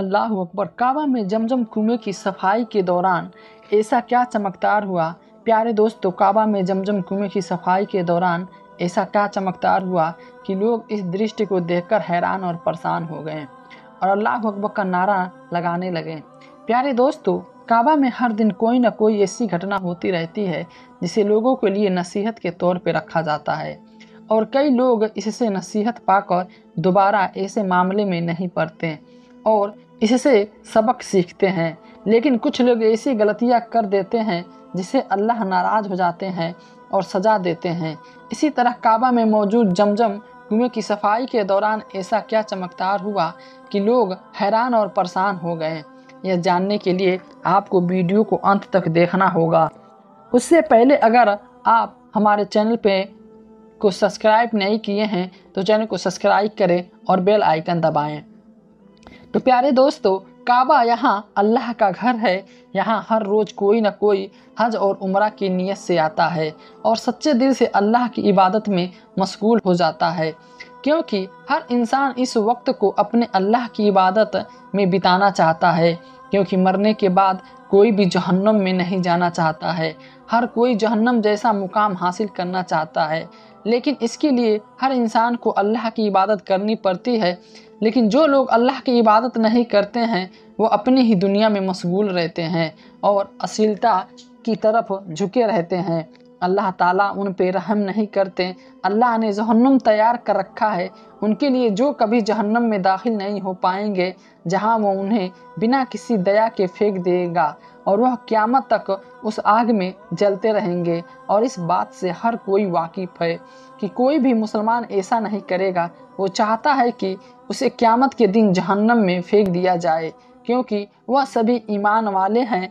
अल्लाह अकबर। काबा में जमजम कुएं की सफाई के दौरान ऐसा क्या चमत्कार हुआ। प्यारे दोस्तों, काबा में जमजम कुएं की सफाई के दौरान ऐसा क्या चमत्कार हुआ कि लोग इस दृश्य को देखकर हैरान और परेशान हो गए और अल्लाह अकबर का नारा लगाने लगे। प्यारे दोस्तों, काबा में हर दिन कोई न कोई ऐसी घटना होती रहती है जिसे लोगों के लिए नसीहत के तौर पर रखा जाता है और कई लोग इससे नसीहत पाकर दोबारा ऐसे मामले में नहीं पड़ते और इससे सबक सीखते हैं। लेकिन कुछ लोग ऐसी गलतियां कर देते हैं जिससे अल्लाह नाराज़ हो जाते हैं और सज़ा देते हैं। इसी तरह काबा में मौजूद जमजम कुएं की सफाई के दौरान ऐसा क्या चमत्कार हुआ कि लोग हैरान और परेशान हो गए। यह जानने के लिए आपको वीडियो को अंत तक देखना होगा। उससे पहले अगर आप हमारे चैनल पे को सब्सक्राइब नहीं किए हैं तो चैनल को सब्सक्राइब करें और बेल आइकन दबाएं। तो प्यारे दोस्तों, काबा यहाँ अल्लाह का घर है। यहाँ हर रोज़ कोई न कोई हज और उम्रा की नीयत से आता है और सच्चे दिल से अल्लाह की इबादत में मशगूल हो जाता है, क्योंकि हर इंसान इस वक्त को अपने अल्लाह की इबादत में बिताना चाहता है। क्योंकि मरने के बाद कोई भी जहन्नम में नहीं जाना चाहता है। हर कोई जहन्नम जैसा मुकाम हासिल करना चाहता है, लेकिन इसके लिए हर इंसान को अल्लाह की इबादत करनी पड़ती है। लेकिन जो लोग अल्लाह की इबादत नहीं करते हैं वो अपनी ही दुनिया में मशगूल रहते हैं और अश्लीलता की तरफ झुके रहते हैं। अल्लाह ताला उन पे रहम नहीं करते। अल्लाह ने जहन्नुम तैयार कर रखा है उनके लिए, जो कभी जहन्नम में दाखिल नहीं हो पाएंगे, जहां वो उन्हें बिना किसी दया के फेंक देगा और वह क़यामत तक उस आग में जलते रहेंगे। और इस बात से हर कोई वाकिफ़ है कि कोई भी मुसलमान ऐसा नहीं करेगा। वो चाहता है कि उसे क़यामत के दिन जहन्नम में फेंक दिया जाए, क्योंकि वह सभी ईमान वाले हैं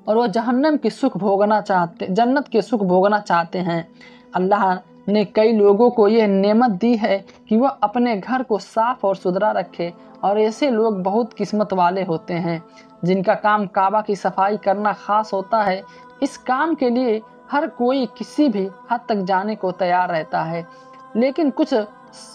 और वह जहन्नम के सुख भोगना चाहते, जन्नत के सुख भोगना चाहते हैं। अल्लाह ने कई लोगों को यह नेमत दी है कि वह अपने घर को साफ़ और सुथरा रखे और ऐसे लोग बहुत किस्मत वाले होते हैं जिनका काम काबा की सफाई करना ख़ास होता है। इस काम के लिए हर कोई किसी भी हद तक जाने को तैयार रहता है, लेकिन कुछ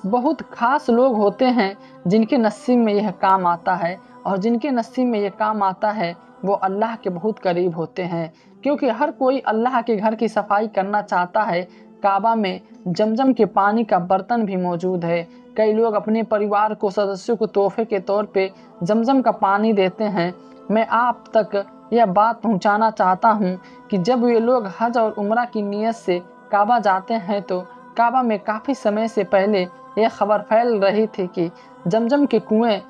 बहुत ख़ास लोग होते हैं जिनके नसीब में यह काम आता है और जिनके नसीब में यह काम आता है वो अल्लाह के बहुत करीब होते हैं, क्योंकि हर कोई अल्लाह के घर की सफाई करना चाहता है। काबा में जमजम के पानी का बर्तन भी मौजूद है। कई लोग अपने परिवार को सदस्यों को तोहफे के तौर पे जमजम का पानी देते हैं। मैं आप तक यह बात पहुंचाना चाहता हूं कि जब ये लोग हज और उम्रा की नीयत से काबा जाते हैं तो काबा में काफ़ी समय से पहले यह खबर फैल रही थी कि जमजम के कुएं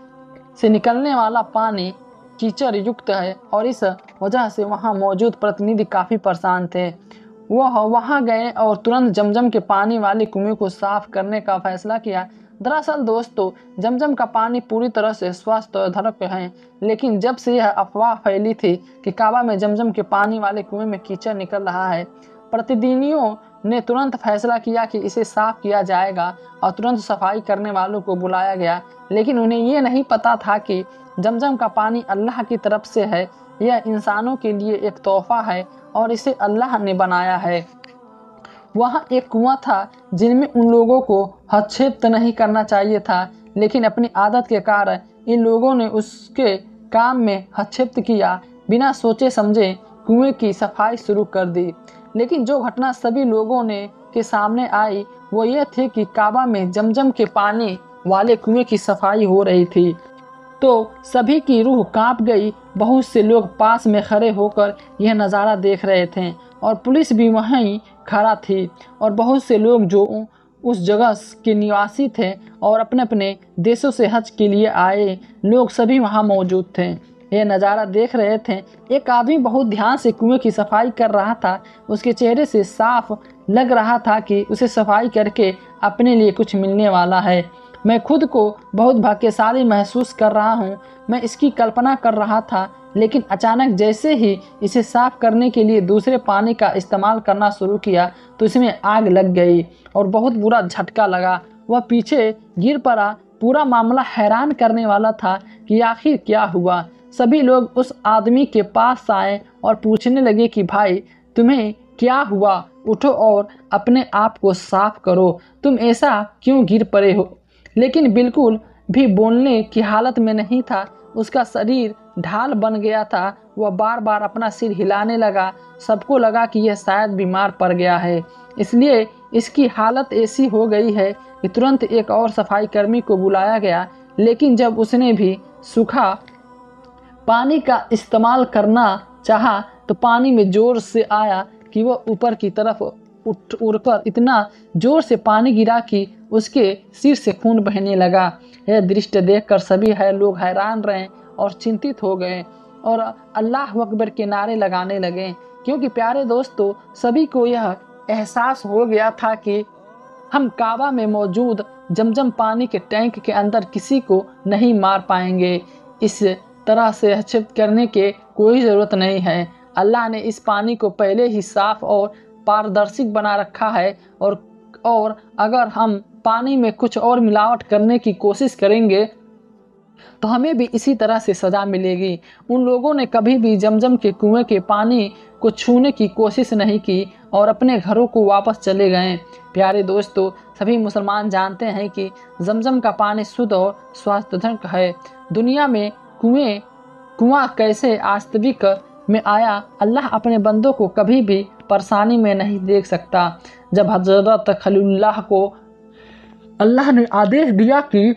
से निकलने वाला पानी कीचड़ युक्त है और इस वजह से वहां मौजूद प्रतिनिधि काफ़ी परेशान थे। वह वहां गए और तुरंत जमजम के पानी वाले कुएं को साफ करने का फैसला किया। दरअसल दोस्तों, जमजम का पानी पूरी तरह से स्वास्थ्यवर्धक है, लेकिन जब से यह अफवाह फैली थी कि काबा में जमजम के पानी वाले कुएं में कीचड़ निकल रहा है, प्रतिनिधियों ने तुरंत फैसला किया कि इसे साफ किया जाएगा और तुरंत सफाई करने वालों को बुलाया गया। लेकिन उन्हें ये नहीं पता था कि जमजम का पानी अल्लाह की तरफ से है। यह इंसानों के लिए एक तोहफा है और इसे अल्लाह ने बनाया है। वहाँ एक कुआं था जिनमें उन लोगों को हस्तक्षेप तो नहीं करना चाहिए था, लेकिन अपनी आदत के कारण इन लोगों ने उसके काम में हस्तक्षेप किया। बिना सोचे समझे कुएं की सफाई शुरू कर दी। लेकिन जो घटना सभी लोगों ने के सामने आई वो ये थी कि काबा में जमजम के पानी वाले कुएं की सफाई हो रही थी तो सभी की रूह कांप गई। बहुत से लोग पास में खड़े होकर यह नज़ारा देख रहे थे और पुलिस भी वहीं खड़ा थी और बहुत से लोग जो उस जगह के निवासी थे और अपने अपने देशों से हज के लिए आए लोग सभी वहां मौजूद थे। यह नज़ारा देख रहे थे। एक आदमी बहुत ध्यान से कुएं की सफाई कर रहा था। उसके चेहरे से साफ लग रहा था कि उसे सफाई करके अपने लिए कुछ मिलने वाला है। मैं खुद को बहुत भाग्यशाली महसूस कर रहा हूँ। मैं इसकी कल्पना कर रहा था, लेकिन अचानक जैसे ही इसे साफ करने के लिए दूसरे पानी का इस्तेमाल करना शुरू किया तो इसमें आग लग गई और बहुत बुरा झटका लगा। वह पीछे गिर पड़ा। पूरा मामला हैरान करने वाला था कि आखिर क्या हुआ। सभी लोग उस आदमी के पास आए और पूछने लगे कि भाई तुम्हें क्या हुआ, उठो और अपने आप को साफ करो, तुम ऐसा क्यों गिर पड़े हो। लेकिन बिल्कुल भी बोलने की हालत में नहीं था। उसका शरीर ढाल बन गया था। वह बार बार अपना सिर हिलाने लगा। सबको लगा कि यह शायद बीमार पड़ गया है, इसलिए इसकी हालत ऐसी हो गई है कि तुरंत एक और सफाई कर्मी को बुलाया गया। लेकिन जब उसने भी सूखा पानी का इस्तेमाल करना चाहा तो पानी में जोर से आया कि वह ऊपर की तरफ उड़कर इतना जोर से पानी गिरा कि उसके सिर से खून बहने लगा। यह दृश्य देखकर सभी लोग हैरान रहे और चिंतित हो गए और अल्लाह अकबर के नारे लगाने लगे, क्योंकि प्यारे दोस्तों सभी को यह एहसास हो गया था कि हम काबा में मौजूद जमजम पानी के टैंक के अंदर किसी को नहीं मार पाएंगे। इस तरह से हचत करने के कोई ज़रूरत नहीं है। अल्लाह ने इस पानी को पहले ही साफ और पारदर्शी बना रखा है और अगर हम पानी में कुछ और मिलावट करने की कोशिश करेंगे तो हमें भी इसी तरह से सज़ा मिलेगी। उन लोगों ने कभी भी जमजम के कुएं के पानी को छूने की कोशिश नहीं की और अपने घरों को वापस चले गए। प्यारे दोस्तों सभी मुसलमान जानते हैं कि जमजम का पानी शुद्ध और स्वास्थ्यवर्धक है। दुनिया में कुआं कैसे वास्तविक में आया, अल्लाह अपने बंदों को कभी भी परेशानी में नहीं देख सकता। जब हजरत खलीलुल्लाह को अल्लाह ने आदेश दिया कि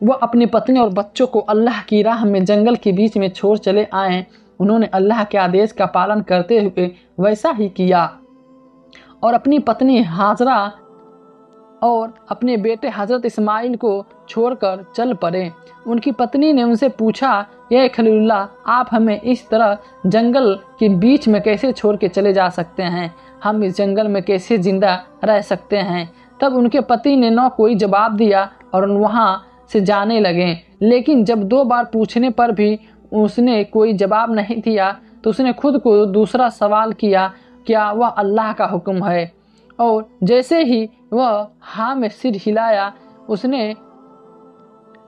वह अपनी पत्नी और बच्चों को अल्लाह की राह में जंगल के बीच में छोड़ चले आए, उन्होंने अल्लाह के आदेश का पालन करते हुए वैसा ही किया और अपनी पत्नी हाजरा और अपने बेटे हजरत इस्माइल को छोड़कर चल पड़े। उनकी पत्नी ने उनसे पूछा, ये खलीलुल्लाह, आप हमें इस तरह जंगल के बीच में कैसे छोड़ के चले जा सकते हैं? हम इस जंगल में कैसे जिंदा रह सकते हैं? तब उनके पति ने न कोई जवाब दिया और वहाँ से जाने लगे। लेकिन जब 2 बार पूछने पर भी उसने कोई जवाब नहीं दिया तो उसने खुद को दूसरा सवाल किया, क्या वह अल्लाह का हुक्म है? और जैसे ही वह हाँ में सिर हिलाया, उसने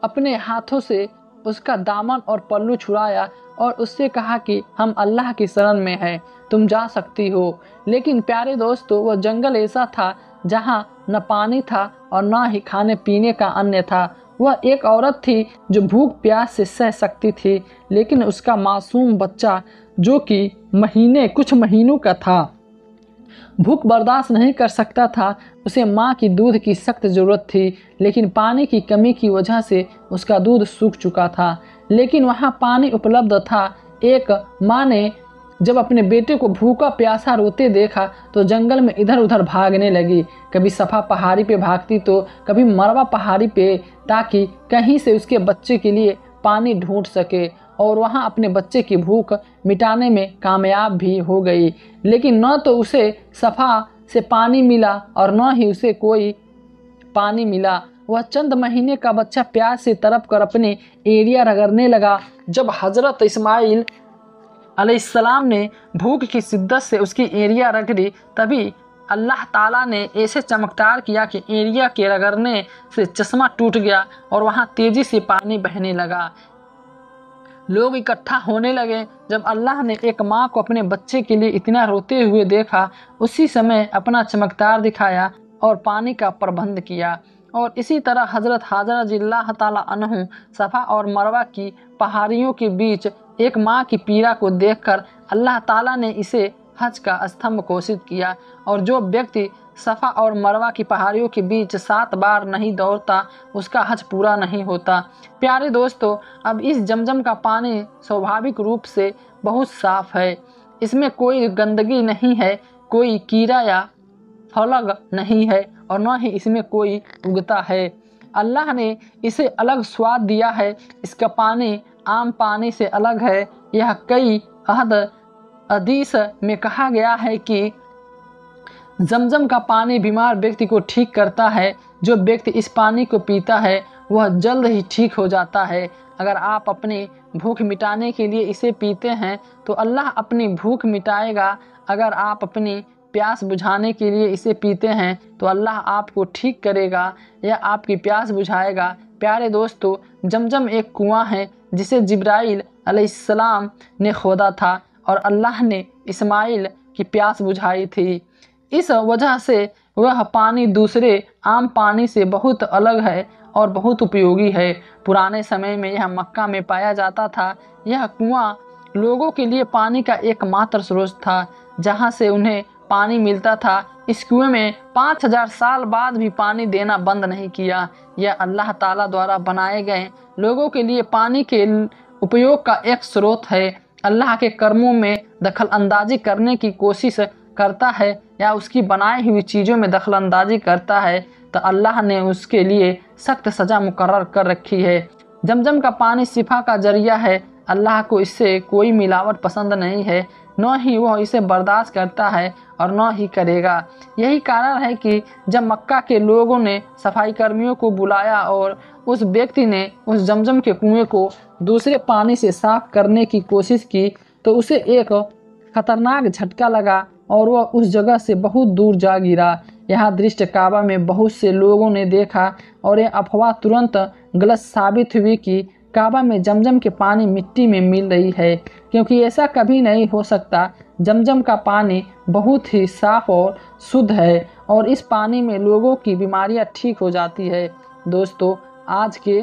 अपने हाथों से उसका दामन और पल्लू छुड़ाया और उससे कहा कि हम अल्लाह की शरण में हैं, तुम जा सकती हो। लेकिन प्यारे दोस्तों वह जंगल ऐसा था जहाँ न पानी था और न ही खाने पीने का अन्न था। वह एक औरत थी जो भूख प्यास से सह सकती थी, लेकिन उसका मासूम बच्चा जो कि कुछ महीनों का था भूख बर्दाश्त नहीं कर सकता था। उसे माँ की दूध की सख्त ज़रूरत थी, लेकिन पानी की कमी की वजह से उसका दूध सूख चुका था। लेकिन वहाँ पानी उपलब्ध था। एक माँ ने जब अपने बेटे को भूखा प्यासा रोते देखा तो जंगल में इधर उधर भागने लगी। कभी सफ़ा पहाड़ी पे भागती तो कभी मरवा पहाड़ी पे, ताकि कहीं से उसके बच्चे के लिए पानी ढूंढ सके और वहाँ अपने बच्चे की भूख मिटाने में कामयाब भी हो गई। लेकिन न तो उसे सफ़ा से पानी मिला और न ही उसे कोई पानी मिला। वह चंद महीने का बच्चा प्यास से तड़प कर अपने एरिया रगड़ने लगा। जब हजरत इस्माइल अलैहिस्सलाम ने भूख की शिद्दत से उसकी एरिया रगड़ी, तभी अल्लाह ताला ने ऐसे चमत्कार किया कि एरिया के रगड़ने से चश्मा टूट गया और वहाँ तेज़ी से पानी बहने लगा। लोग इकट्ठा होने लगे। जब अल्लाह ने एक माँ को अपने बच्चे के लिए इतना रोते हुए देखा, उसी समय अपना चमत्कार दिखाया और पानी का प्रबंध किया। और इसी तरह हज़रत हाजरा रज़ियल्लाहु ताला अन्हु सफ़ा और मरवा की पहाड़ियों के बीच एक माँ की पीड़ा को देखकर अल्लाह ताला ने इसे हज का स्तंभ घोषित किया। और जो व्यक्ति सफ़ा और मरवा की पहाड़ियों के बीच 7 बार नहीं दौड़ता, उसका हज पूरा नहीं होता। प्यारे दोस्तों, अब इस जमजम का पानी स्वाभाविक रूप से बहुत साफ़ है। इसमें कोई गंदगी नहीं है, कोई कीड़ा या फलग नहीं है और न ही इसमें कोई उगता है। अल्लाह ने इसे अलग स्वाद दिया है। इसका पानी आम पानी से अलग है। यह कई हदीस में कहा गया है कि जमजम का पानी बीमार व्यक्ति को ठीक करता है। जो व्यक्ति इस पानी को पीता है वह जल्द ही ठीक हो जाता है। अगर आप अपनी भूख मिटाने के लिए इसे पीते हैं तो अल्लाह अपनी भूख मिटाएगा। अगर आप अपनी प्यास बुझाने के लिए इसे पीते हैं तो अल्लाह आपको ठीक करेगा या आपकी प्यास बुझाएगा। प्यारे दोस्तों, जमजम एक कुआं है जिसे जिब्राइल अलैहिस्सलाम ने खोदा था और अल्लाह ने इस्माइल की प्यास बुझाई थी। इस वजह से वह पानी दूसरे आम पानी से बहुत अलग है और बहुत उपयोगी है। पुराने समय में यह मक्का में पाया जाता था। यह कुआं लोगों के लिए पानी का एकमात्र स्रोत था, जहां से उन्हें पानी मिलता था। इस कुएं में 5000 साल बाद भी पानी देना बंद नहीं किया। यह अल्लाह ताला द्वारा बनाए गए लोगों के लिए पानी के उपयोग का एक स्रोत है। अल्लाह के कर्मों में दखल अंदाजी करने की कोशिश करता है या उसकी बनाई हुई चीज़ों में दखल अंदाजी करता है तो अल्लाह ने उसके लिए सख्त सज़ा मुकर्रर कर रखी है। जमजम का पानी शिफा का जरिया है। अल्लाह को इससे कोई मिलावट पसंद नहीं है, न ही वह इसे बर्दाश्त करता है और न ही करेगा। यही कारण है कि जब मक्का के लोगों ने सफाई कर्मियों को बुलाया और उस व्यक्ति ने उस जमजम के कुएं को दूसरे पानी से साफ करने की कोशिश की तो उसे एक खतरनाक झटका लगा और वह उस जगह से बहुत दूर जा गिरा। यहाँ दृश्य काबा में बहुत से लोगों ने देखा और यह अफवाह तुरंत गलत साबित हुई कि काबा में जमजम के पानी मिट्टी में मिल रही है, क्योंकि ऐसा कभी नहीं हो सकता। जमजम का पानी बहुत ही साफ और शुद्ध है और इस पानी में लोगों की बीमारियां ठीक हो जाती है। दोस्तों, आज के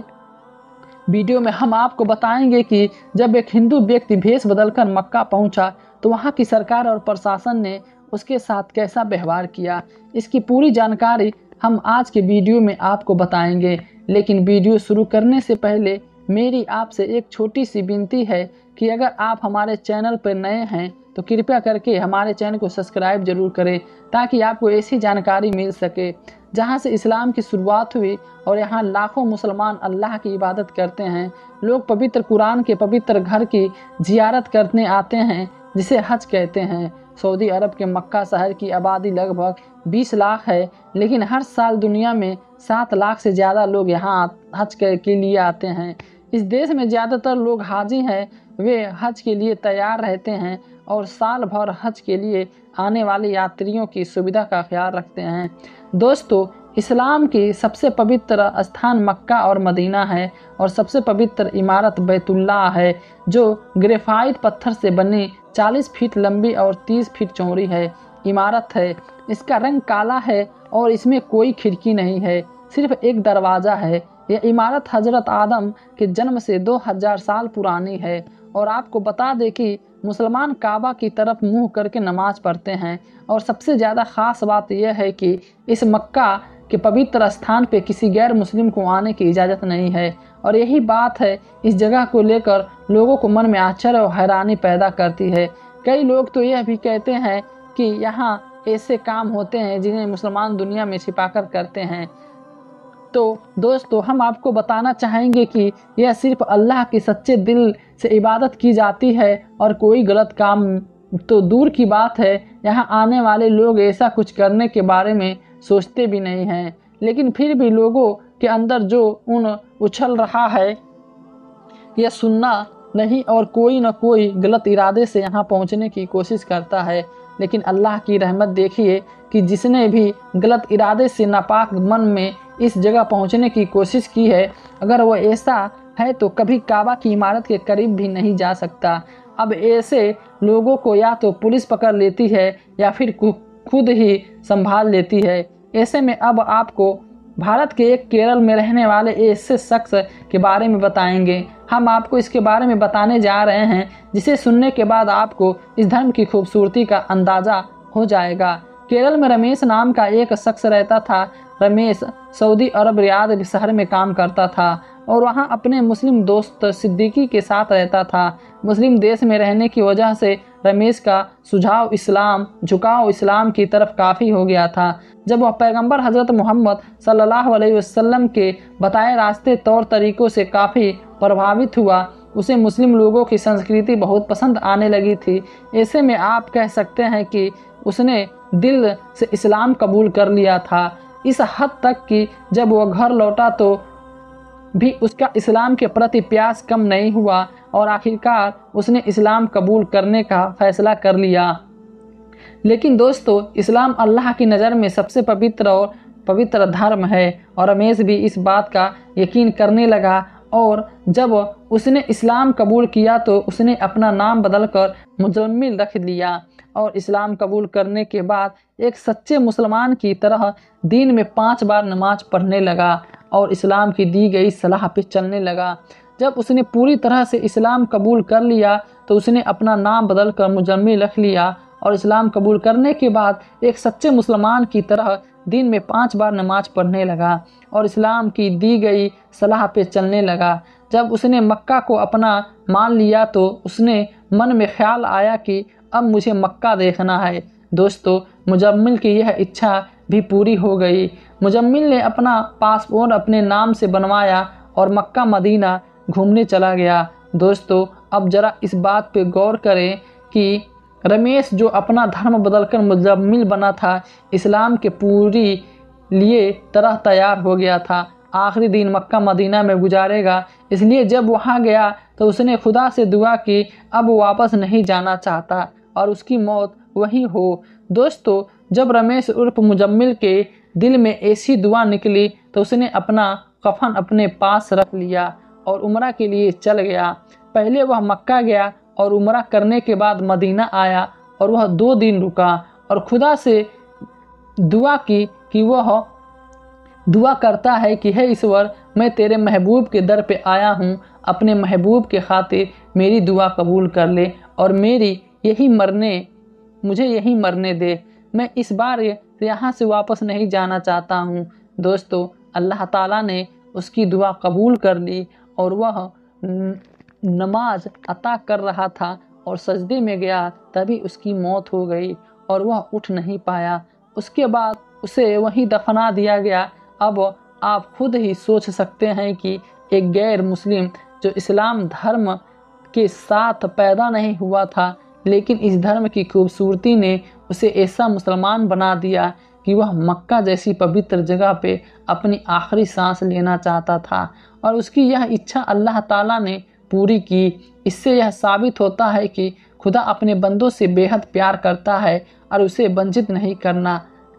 वीडियो में हम आपको बताएंगे कि जब एक हिंदू व्यक्ति भेष बदलकर मक्का पहुंचा तो वहां की सरकार और प्रशासन ने उसके साथ कैसा व्यवहार किया। इसकी पूरी जानकारी हम आज के वीडियो में आपको बताएंगे। लेकिन वीडियो शुरू करने से पहले मेरी आपसे एक छोटी सी विनती है कि अगर आप हमारे चैनल पर नए हैं तो कृपया करके हमारे चैनल को सब्सक्राइब जरूर करें, ताकि आपको ऐसी जानकारी मिल सके जहां से इस्लाम की शुरुआत हुई और यहाँ लाखों मुसलमान अल्लाह की इबादत करते हैं। लोग पवित्र कुरान के पवित्र घर की जियारत करने आते हैं, जिसे हज कहते हैं। सऊदी अरब के मक्का शहर की आबादी लगभग 20 लाख है, लेकिन हर साल दुनिया में 7 लाख से ज़्यादा लोग यहाँ हज के लिए आते हैं। इस देश में ज़्यादातर लोग हाजी हैं, वे हज के लिए तैयार रहते हैं और साल भर हज के लिए आने वाले यात्रियों की सुविधा का ख्याल रखते हैं। दोस्तों, इस्लाम की सबसे पवित्र स्थान मक्का और मदीना है और सबसे पवित्र इमारत बैतुल्लाह है, जो ग्रेफाइट पत्थर से बनी 40 फीट लंबी और 30 फीट चौड़ी है इमारत है। इसका रंग काला है और इसमें कोई खिड़की नहीं है, सिर्फ एक दरवाज़ा है। यह इमारत हजरत आदम के जन्म से 2000 साल पुरानी है। और आपको बता दें कि मुसलमान काबा की तरफ मुंह करके नमाज पढ़ते हैं। और सबसे ज़्यादा ख़ास बात यह है कि इस मक्का के पवित्र स्थान पे किसी गैर मुस्लिम को आने की इजाज़त नहीं है। और यही बात है इस जगह को लेकर लोगों को मन में आश्चर्य और हैरानी पैदा करती है। कई लोग तो यह भी कहते हैं कि यहाँ ऐसे काम होते हैं जिन्हें मुसलमान दुनिया में छिपाकर करते हैं। तो दोस्तों, हम आपको बताना चाहेंगे कि यह सिर्फ अल्लाह के सच्चे दिल से इबादत की जाती है और कोई गलत काम तो दूर की बात है, यहाँ आने वाले लोग ऐसा कुछ करने के बारे में सोचते भी नहीं हैं। लेकिन फिर भी लोगों के अंदर जो उछल रहा है यह सुनना नहीं और कोई न कोई गलत इरादे से यहाँ पहुँचने की कोशिश करता है। लेकिन अल्लाह की रहमत देखिए कि जिसने भी गलत इरादे से नापाक मन में इस जगह पहुँचने की कोशिश की है, अगर वो ऐसा है तो कभी काबा की इमारत के करीब भी नहीं जा सकता। अब ऐसे लोगों को या तो पुलिस पकड़ लेती है या फिर खुद ही संभाल लेती है। ऐसे में अब आपको भारत के एक केरल में रहने वाले ऐसे शख्स के बारे में बताएंगे। हम आपको इसके बारे में बताने जा रहे हैं जिसे सुनने के बाद आपको इस धर्म की खूबसूरती का अंदाज़ा हो जाएगा। केरल में रमेश नाम का एक शख्स रहता था। रमेश सऊदी अरब रियाद शहर में काम करता था और वहाँ अपने मुस्लिम दोस्त सिद्दीकी के साथ रहता था। मुस्लिम देश में रहने की वजह से रमेश का झुकाव इस्लाम की तरफ काफ़ी हो गया था। जब वह पैगंबर हज़रत मोहम्मद सल्लल्लाहु अलैहि वसल्लम के बताए रास्ते तौर तरीक़ों से काफ़ी प्रभावित हुआ, उसे मुस्लिम लोगों की संस्कृति बहुत पसंद आने लगी थी। ऐसे में आप कह सकते हैं कि उसने दिल से इस्लाम कबूल कर लिया था, इस हद तक कि जब वह घर लौटा तो भी उसका इस्लाम के प्रति प्यास कम नहीं हुआ और आखिरकार उसने इस्लाम कबूल करने का फ़ैसला कर लिया। लेकिन दोस्तों, इस्लाम अल्लाह की नज़र में सबसे पवित्र धर्म है और रमेश भी इस बात का यकीन करने लगा। और जब उसने इस्लाम कबूल किया तो उसने अपना नाम बदलकर मुजम्मिल रख लिया और इस्लाम कबूल करने के बाद एक सच्चे मुसलमान की तरह दिन में 5 बार नमाज पढ़ने लगा और इस्लाम की दी गई सलाह पे चलने लगा। जब उसने पूरी तरह से इस्लाम कबूल कर लिया तो उसने अपना नाम बदल कर मुजम्मिल रख लिया और इस्लाम कबूल करने के बाद एक सच्चे मुसलमान की तरह दिन में 5 बार नमाज पढ़ने लगा और इस्लाम की दी गई सलाह पे चलने लगा। जब उसने मक्का को अपना मान लिया तो उसने मन में ख्याल आया कि अब मुझे मक्का देखना है। दोस्तों, मुजम्मिल की यह इच्छा भी पूरी हो गई। मुजम्मिल ने अपना पासपोर्ट अपने नाम से बनवाया और मक्का मदीना घूमने चला गया। दोस्तों, अब ज़रा इस बात पे गौर करें कि रमेश जो अपना धर्म बदलकर मुजम्मिल बना था, इस्लाम के पूरी लिए तरह तैयार हो गया था। आखिरी दिन मक्का मदीना में गुजारेगा, इसलिए जब वहाँ गया तो उसने खुदा से दुआ की अब वापस नहीं जाना चाहता और उसकी मौत वहीं हो। दोस्तों, जब रमेश उर्फ मुजम्मिल के दिल में ऐसी दुआ निकली तो उसने अपना कफन अपने पास रख लिया और उम्रा के लिए चल गया। पहले वह मक्का गया और उम्रा करने के बाद मदीना आया और वह 2 दिन रुका और खुदा से दुआ की कि वह दुआ करता है कि हे ईश्वर, मैं तेरे महबूब के दर पे आया हूँ, अपने महबूब के खातिर मेरी दुआ कबूल कर ले और मुझे यहीं मरने दे। मैं इस बार यहाँ से वापस नहीं जाना चाहता हूँ। दोस्तों, अल्लाह ताला ने उसकी दुआ कबूल कर ली और वह नमाज अता कर रहा था और सजदे में गया, तभी उसकी मौत हो गई और वह उठ नहीं पाया। उसके बाद उसे वहीं दफना दिया गया। अब आप खुद ही सोच सकते हैं कि एक गैर मुस्लिम जो इस्लाम धर्म के साथ पैदा नहीं हुआ था, लेकिन इस धर्म की खूबसूरती ने उसे ऐसा मुसलमान बना दिया कि वह मक्का जैसी पवित्र जगह पे अपनी आखिरी सांस लेना चाहता था और उसकी यह इच्छा अल्लाह ताला ने पूरी की। इससे यह साबित होता है कि खुदा अपने बंदों से बेहद प्यार करता है और उसे वंचित नहीं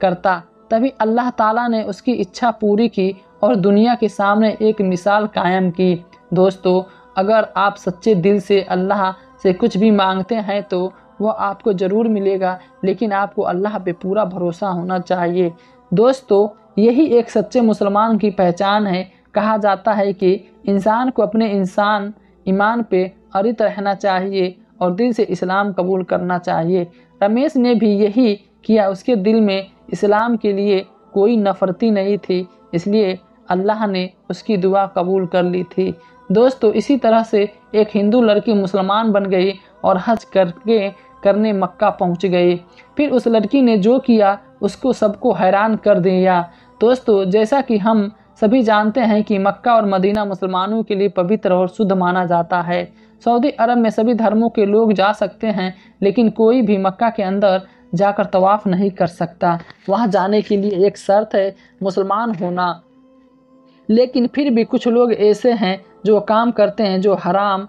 करता। तभी अल्लाह ताला ने उसकी इच्छा पूरी की और दुनिया के सामने एक मिसाल कायम की। दोस्तों, अगर आप सच्चे दिल से अल्लाह से कुछ भी मांगते हैं तो वह आपको ज़रूर मिलेगा, लेकिन आपको अल्लाह पे पूरा भरोसा होना चाहिए। दोस्तों, यही एक सच्चे मुसलमान की पहचान है। कहा जाता है कि इंसान को अपने ईमान पे अड़ित रहना चाहिए और दिल से इस्लाम कबूल करना चाहिए। रमेश ने भी यही किया। उसके दिल में इस्लाम के लिए कोई नफ़रती नहीं थी, इसलिए अल्लाह ने उसकी दुआ कबूल कर ली थी। दोस्तों, इसी तरह से एक हिंदू लड़की मुसलमान बन गई और हज करने मक्का पहुंच गई। फिर उस लड़की ने जो किया उसको सबको हैरान कर दिया। दोस्तों, जैसा कि हम सभी जानते हैं कि मक्का और मदीना मुसलमानों के लिए पवित्र और शुद्ध माना जाता है। सऊदी अरब में सभी धर्मों के लोग जा सकते हैं, लेकिन कोई भी मक्का के अंदर जाकर तवाफ़ नहीं कर सकता। वहां जाने के लिए एक शर्त है मुसलमान होना। लेकिन फिर भी कुछ लोग ऐसे हैं जो काम करते हैं जो हराम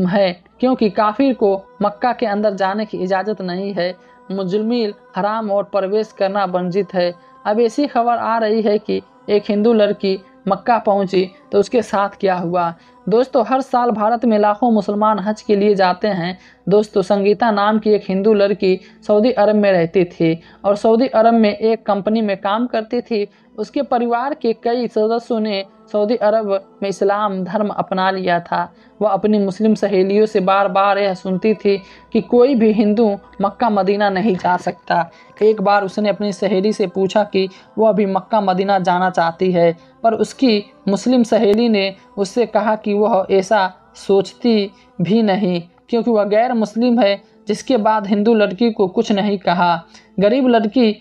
है, क्योंकि काफिर को मक्का के अंदर जाने की इजाज़त नहीं है। मुजमिल हराम और प्रवेश करना वर्जित है। अब ऐसी खबर आ रही है कि एक हिंदू लड़की मक्का पहुंची तो उसके साथ क्या हुआ। दोस्तों, हर साल भारत में लाखों मुसलमान हज के लिए जाते हैं। दोस्तों, संगीता नाम की एक हिंदू लड़की सऊदी अरब में रहती थी और सऊदी अरब में एक कंपनी में काम करती थी। उसके परिवार के कई सदस्यों ने सऊदी अरब में इस्लाम धर्म अपना लिया था। वह अपनी मुस्लिम सहेलियों से बार बार यह सुनती थी कि कोई भी हिंदू मक्का मदीना नहीं जा सकता। एक बार उसने अपनी सहेली से पूछा कि वह भी मक्का मदीना जाना चाहती है, पर उसकी मुस्लिम सहेली ने उससे कहा कि वह ऐसा सोचती भी नहीं, क्योंकि वह गैर मुस्लिम है। जिसके बाद हिंदू लड़की को कुछ नहीं कहा। गरीब लड़की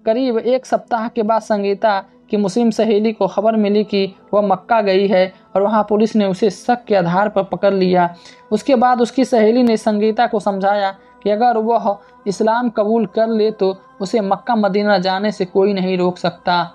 करीब एक सप्ताह के बाद संगीता की मुस्लिम सहेली को खबर मिली कि वह मक्का गई है और वहां पुलिस ने उसे शक के आधार पर पकड़ लिया। उसके बाद उसकी सहेली ने संगीता को समझाया कि अगर वह इस्लाम कबूल कर ले तो उसे मक्का मदीना जाने से कोई नहीं रोक सकता।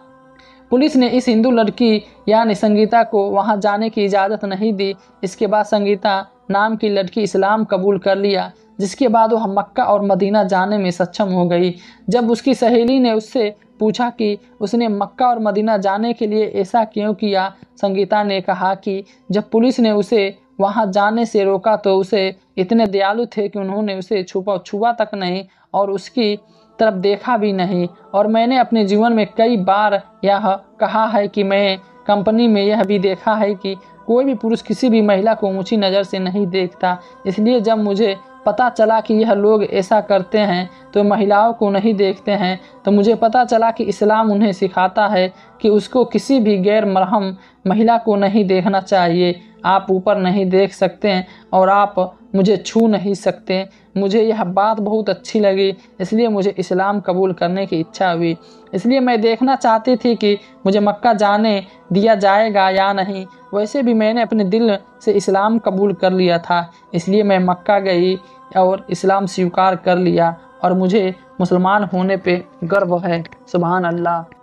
पुलिस ने इस हिंदू लड़की यानी संगीता को वहां जाने की इजाज़त नहीं दी। इसके बाद संगीता नाम की लड़की इस्लाम कबूल कर लिया, जिसके बाद वह मक्का और मदीना जाने में सक्षम हो गई। जब उसकी सहेली ने उससे पूछा कि उसने मक्का और मदीना जाने के लिए ऐसा क्यों किया, संगीता ने कहा कि जब पुलिस ने उसे वहां जाने से रोका तो उसे इतने दयालु थे कि उन्होंने उसे छुआ तक नहीं और उसकी तरफ देखा भी नहीं। और मैंने अपने जीवन में कई बार यह कहा है कि मैं कंपनी में यह भी देखा है कि कोई भी पुरुष किसी भी महिला को ऊंची नज़र से नहीं देखता। इसलिए जब मुझे पता चला कि यह लोग ऐसा करते हैं तो महिलाओं को नहीं देखते हैं, तो मुझे पता चला कि इस्लाम उन्हें सिखाता है कि उसको किसी भी गैर महरम महिला को नहीं देखना चाहिए। आप ऊपर नहीं देख सकते हैं और आप मुझे छू नहीं सकते। मुझे यह बात बहुत अच्छी लगी, इसलिए मुझे इस्लाम कबूल करने की इच्छा हुई। इसलिए मैं देखना चाहती थी कि मुझे मक्का जाने दिया जाएगा या नहीं। वैसे भी मैंने अपने दिल से इस्लाम कबूल कर लिया था, इसलिए मैं मक्का गई और इस्लाम स्वीकार कर लिया और मुझे मुसलमान होने पे गर्व है। सुभान अल्लाह।